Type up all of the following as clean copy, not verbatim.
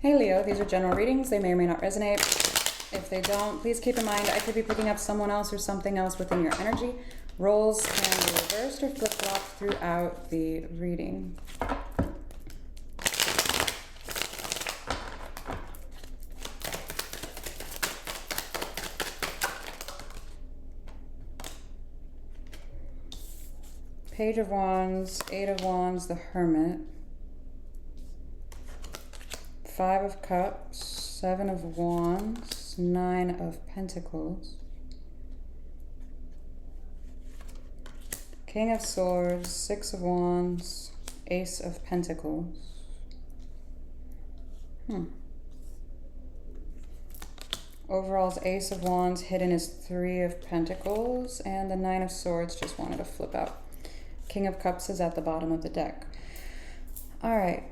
Hey Leo, these are general readings. They may or may not resonate. If they don't, please keep in mind I could be picking up someone else or something else within your energy. Roles can be reversed or flip-flopped throughout the reading. Page of Wands, Eight of Wands, the Hermit, Five of Cups, Seven of Wands, Nine of Pentacles, King of Swords, Six of Wands, Ace of Pentacles. Overall's Ace of Wands, hidden is Three of Pentacles, and the Nine of Swords just wanted to flip out. King of Cups is at the bottom of the deck. All right.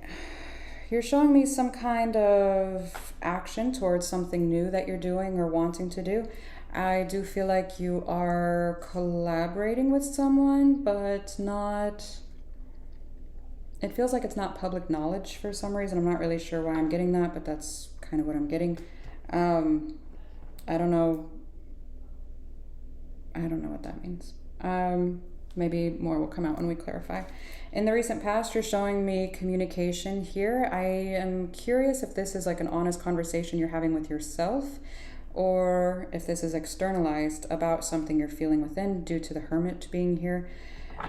You're showing me some kind of action towards something new that you're doing or wanting to do. I do feel like you are collaborating with someone, but not... It feels like it's not public knowledge for some reason. I'm not really sure why I'm getting that, but that's kind of what I'm getting. I don't know what that means. Maybe more will come out when we clarify. In the recent past, you're showing me communication here. I am curious if this is like an honest conversation you're having with yourself, or if this is externalized about something you're feeling within due to the Hermit being here.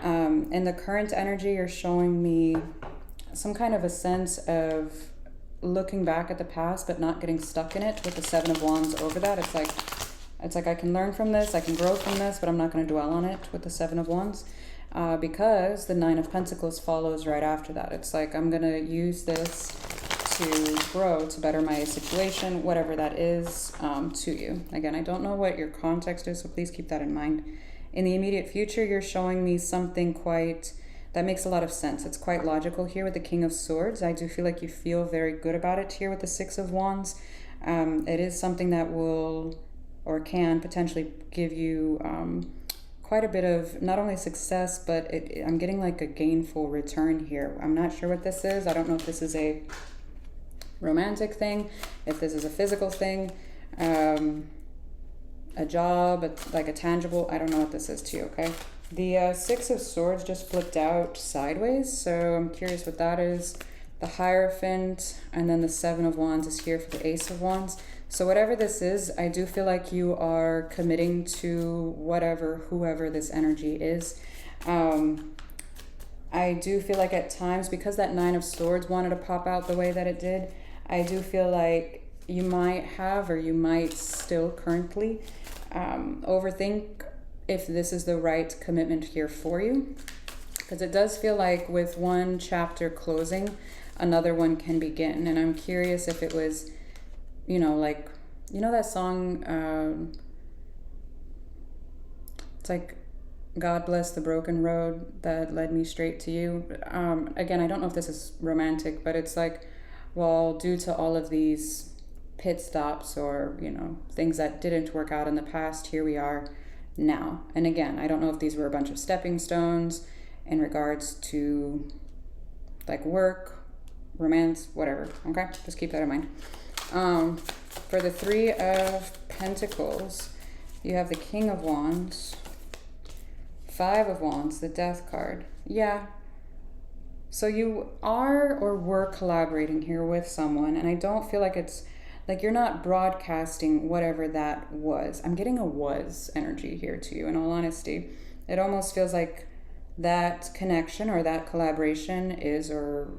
In the current energy, you're showing me some kind of a sense of looking back at the past but not getting stuck in it with the Seven of Wands over that. It's like I can learn from this, I can grow from this, but I'm not going to dwell on it with the Seven of Wands, because the Nine of Pentacles follows right after that. It's like I'm going to use this to grow, to better my situation, whatever that is, to you. Again, I don't know what your context is, so please keep that in mind. In the immediate future, you're showing me something that makes a lot of sense. It's quite logical here with the King of Swords. I do feel like you feel very good about it here with the Six of Wands. It is something that will... or can potentially give you quite a bit of not only success, but I'm getting like a gainful return here. I'm not sure what this is. I don't know if this is a romantic thing, if this is a physical thing, a job, like a tangible. I don't know what this is to you, okay? The Six of Swords just flipped out sideways, so I'm curious what that is. The Hierophant, and then the Seven of Wands is here for the Ace of Wands. So whatever this is, I do feel like you are committing to whoever this energy is. I do feel like at times, because that Nine of Swords wanted to pop out the way that it did, I do feel like you might have, or you might still currently, overthink if this is the right commitment here for you. Because it does feel like with one chapter closing, another one can begin. And I'm curious if it was... like, that song, it's like, God bless the broken road that led me straight to you. Again, I don't know if this is romantic, but it's like, well, due to all of these pit stops or, things that didn't work out in the past, here we are now. And again, I don't know if these were a bunch of stepping stones in regards to, like, work, romance, whatever, okay? Just keep that in mind. For the Three of Pentacles, you have the King of Wands, Five of Wands, the Death card. Yeah. So you are or were collaborating here with someone, and I don't feel like it's like you're not broadcasting whatever that was. I'm getting a was energy here to you, in all honesty. It almost feels like that connection or that collaboration is, or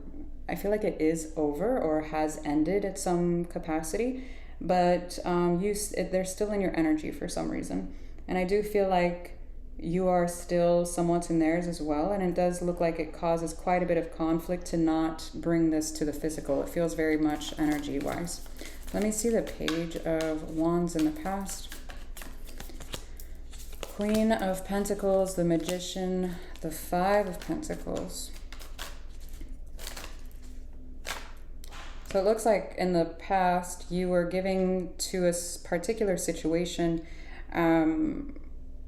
I feel like it is over or has ended at some capacity, but they're still in your energy for some reason. And I do feel like you are still somewhat in theirs as well, and it does look like it causes quite a bit of conflict to not bring this to the physical. It feels very much energy-wise. Let me see the Page of Wands in the past. Queen of Pentacles, the Magician, the Five of Pentacles. So it looks like in the past you were giving to a particular situation.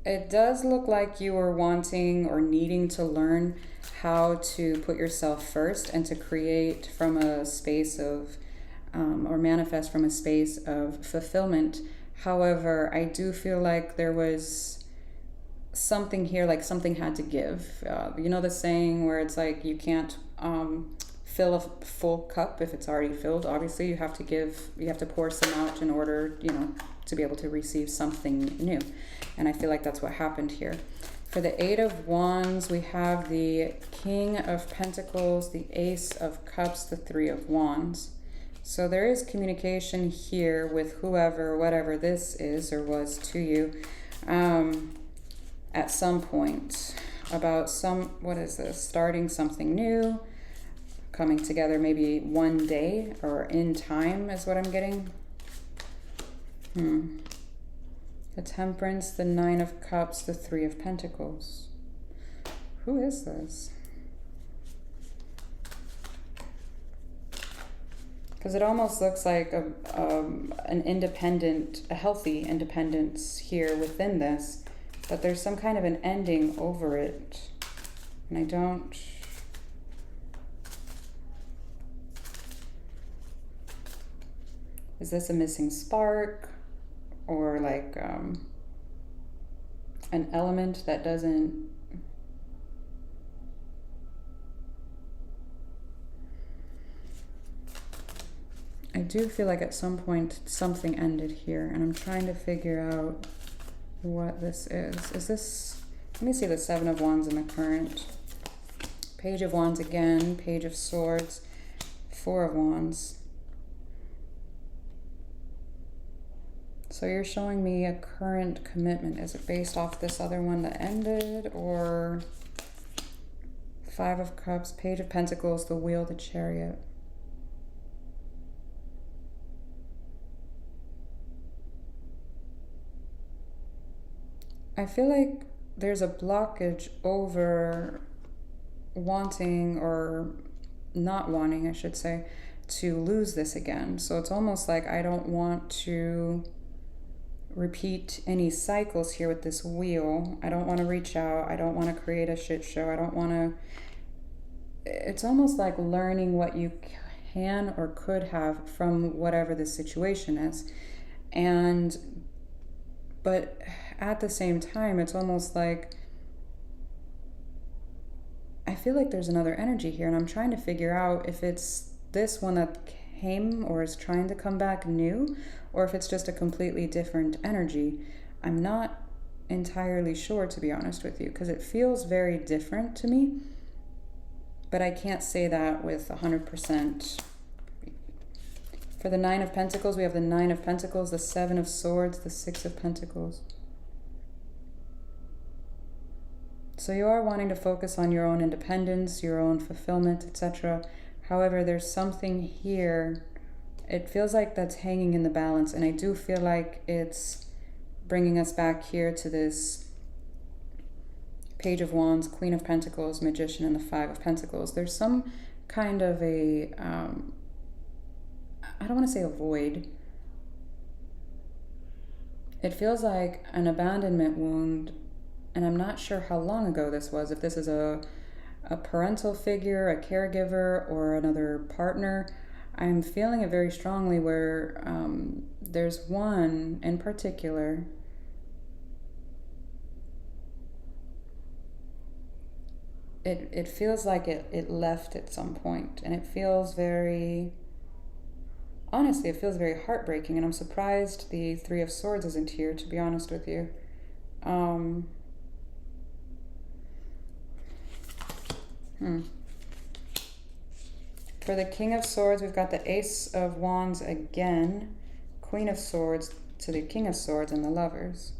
It does look like you were wanting or needing to learn how to put yourself first and to create from a space of or manifest from a space of fulfillment. However, I do feel like there was something here, like something had to give. You know the saying where it's like you can't fill a full cup if it's already filled. Obviously, you have to pour some out in order, to be able to receive something new. And I feel like that's what happened here. For the Eight of Wands, we have the King of Pentacles, the Ace of Cups, the Three of Wands. So there is communication here with whoever, whatever this is or was to you, at some point about what is this? Starting something new, coming together maybe one day or in time is what I'm getting. The Temperance, the Nine of Cups, the Three of Pentacles. Who is this? Because it almost looks like an independent, a healthy independence here within this, but there's some kind of an ending over it. And I don't... Is this a missing spark? Or like an element that doesn't... I do feel like at some point something ended here, and I'm trying to figure out what this is. Is this... Let me see the Seven of Wands in the current. Page of Wands again, Page of Swords, Four of Wands. So you're showing me a current commitment. Is it based off this other one that ended, or Five of Cups, Page of Pentacles, the Wheel, the Chariot? I feel like there's a blockage over wanting, or not wanting, I should say, to lose this again. So it's almost like I don't want to repeat any cycles here with this wheel. I don't want to reach out. I don't want to create a shit show. I don't want to... It's almost like learning what you can or could have from whatever the situation is. But at the same time, it's almost like I feel like there's another energy here, and I'm trying to figure out if it's this one that came or is trying to come back new, or if it's just a completely different energy. I'm not entirely sure, to be honest with you, because it feels very different to me, but I can't say that with 100%. For the Nine of Pentacles, we have the Nine of Pentacles, the Seven of Swords, the Six of Pentacles. So you are wanting to focus on your own independence, your own fulfillment, etc. However, there's something here, it feels like that's hanging in the balance, and I do feel like it's bringing us back here to this Page of Wands, Queen of Pentacles, Magician, and the Five of Pentacles. There's some kind of a... I don't want to say a void. It feels like an abandonment wound, and I'm not sure how long ago this was, if this is a parental figure, a caregiver, or another partner. I'm feeling it very strongly where there's one in particular. It feels like it left at some point, and it feels very... Honestly, it feels very heartbreaking, and I'm surprised the Three of Swords isn't here, to be honest with you. For the King of Swords, we've got the Ace of Wands again, Queen of Swords to the King of Swords, and the Lovers.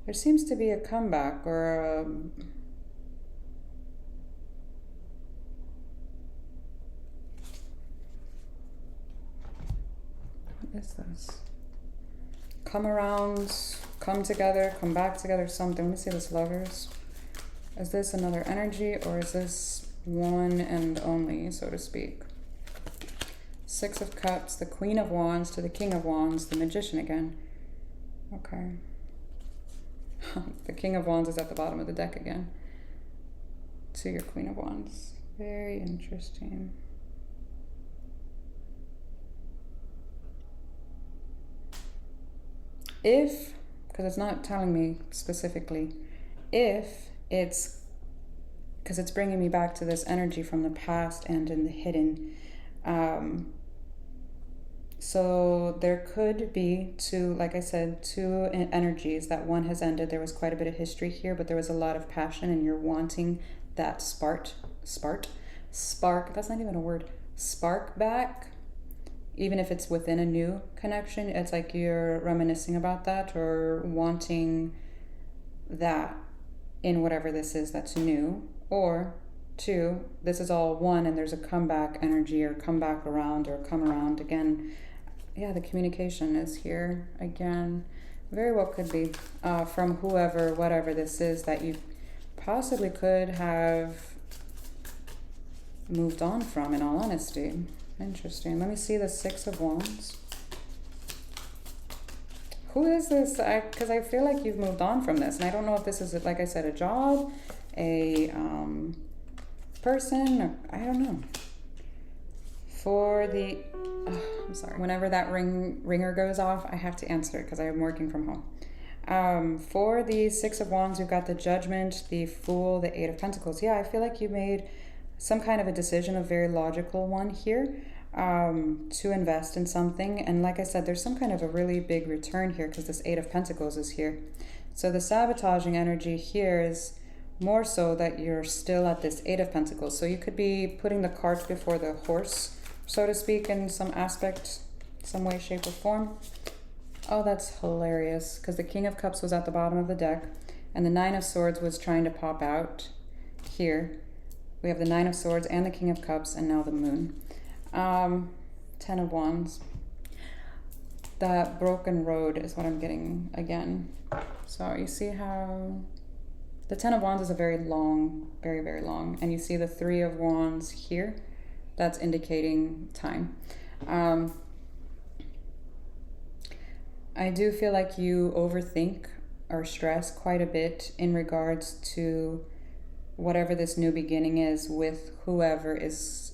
There seems to be a comeback, or a... What is this? Come around, come together, come back together, something. Let me see this, Lovers. Is this another energy, or is this one and only, so to speak? Six of Cups, the Queen of Wands to the King of Wands, the Magician again. Okay. The King of Wands is at the bottom of the deck again. To your Queen of Wands. Very interesting. If, because it's not telling me specifically, if it's, because it's bringing me back to this energy from the past and in the hidden. So there could be two, like I said, two energies. That one has ended. There was quite a bit of history here, but there was a lot of passion, and you're wanting that spark. That's not even a word. Spark back, even if it's within a new connection. It's like you're reminiscing about that or wanting that in whatever this is that's new. Or two, this is all one, and there's a comeback energy or come back around or come around again. Yeah, the communication is here again. Very well could be from whoever, whatever this is that you possibly could have moved on from, in all honesty. Interesting. Let me see the Six of Wands. Who is this? Because I feel like you've moved on from this. And I don't know if this is, like I said, a job, a person, or, I don't know. For the... I'm sorry. Whenever that ringer goes off, I have to answer it because I am working from home. For the Six of Wands, we've got the Judgment, the Fool, the Eight of Pentacles. Yeah, I feel like you made some kind of a decision, a very logical one here, to invest in something. And like I said, there's some kind of a really big return here because this Eight of Pentacles is here. So the sabotaging energy here is more so that you're still at this Eight of Pentacles. So you could be putting the cart before the horse, so to speak, in some aspect, some way, shape, or form. Oh, that's hilarious, because the King of Cups was at the bottom of the deck, and the Nine of Swords was trying to pop out here. We have the Nine of Swords and the King of Cups, and now the Moon. 10 of Wands. That broken road is what I'm getting again. So you see how... The 10 of Wands is a very long, very, very long. And you see the 3 of Wands here. That's indicating time. I do feel like you overthink or stress quite a bit in regards to whatever this new beginning is with whoever is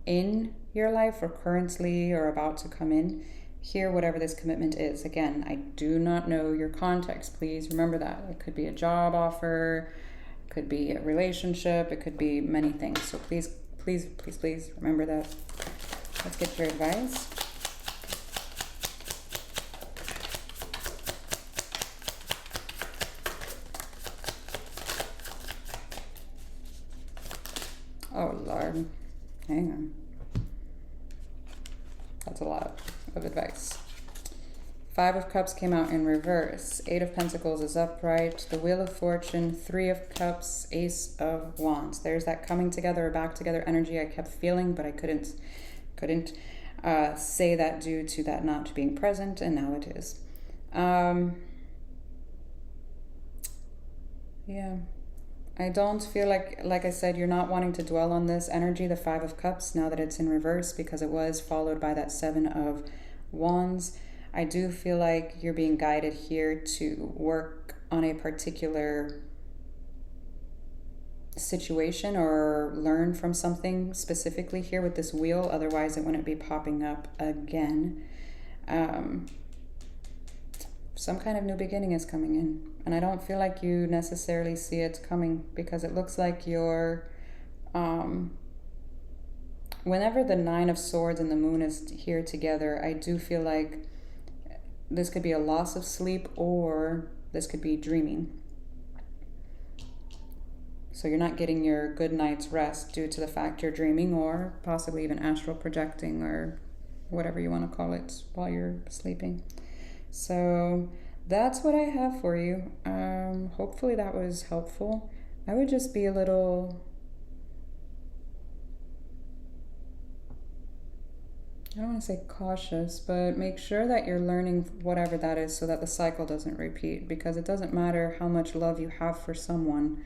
in your life or currently or about to come in here, whatever this commitment is. Again, I do not know your context. Please remember that. It could be a job offer, it could be a relationship, it could be many things. So please, please, please, please remember that. Let's get your advice. Oh, Lord. Hang on. That's a lot of advice. 5 of Cups came out in reverse. 8 of Pentacles is upright. The Wheel of Fortune, 3 of Cups, Ace of Wands. There's that coming together or back together energy I kept feeling, but I couldn't say that due to that not being present, and now it is. Yeah. I don't feel like I said, you're not wanting to dwell on this energy, the 5 of Cups, now that it's in reverse, because it was followed by that 7 of Wands. I do feel like you're being guided here to work on a particular situation or learn from something specifically here with this wheel. Otherwise, it wouldn't be popping up again. Some kind of new beginning is coming in. And I don't feel like you necessarily see it coming, because it looks like you're... whenever the 9 of Swords and the Moon is here together, I do feel like this could be a loss of sleep, or this could be dreaming. So you're not getting your good night's rest due to the fact you're dreaming, or possibly even astral projecting, or whatever you want to call it, while you're sleeping. So that's what I have for you. Hopefully that was helpful. I would just be a little... I don't want to say cautious, but make sure that you're learning whatever that is so that the cycle doesn't repeat, because it doesn't matter how much love you have for someone.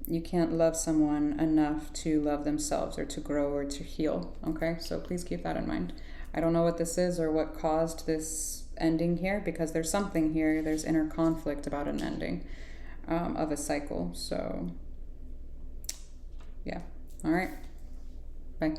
You can't love someone enough to love themselves or to grow or to heal, okay? So please keep that in mind. I don't know what this is or what caused this ending here, because there's something here. There's inner conflict about an ending of a cycle. So, yeah. All right. Bye.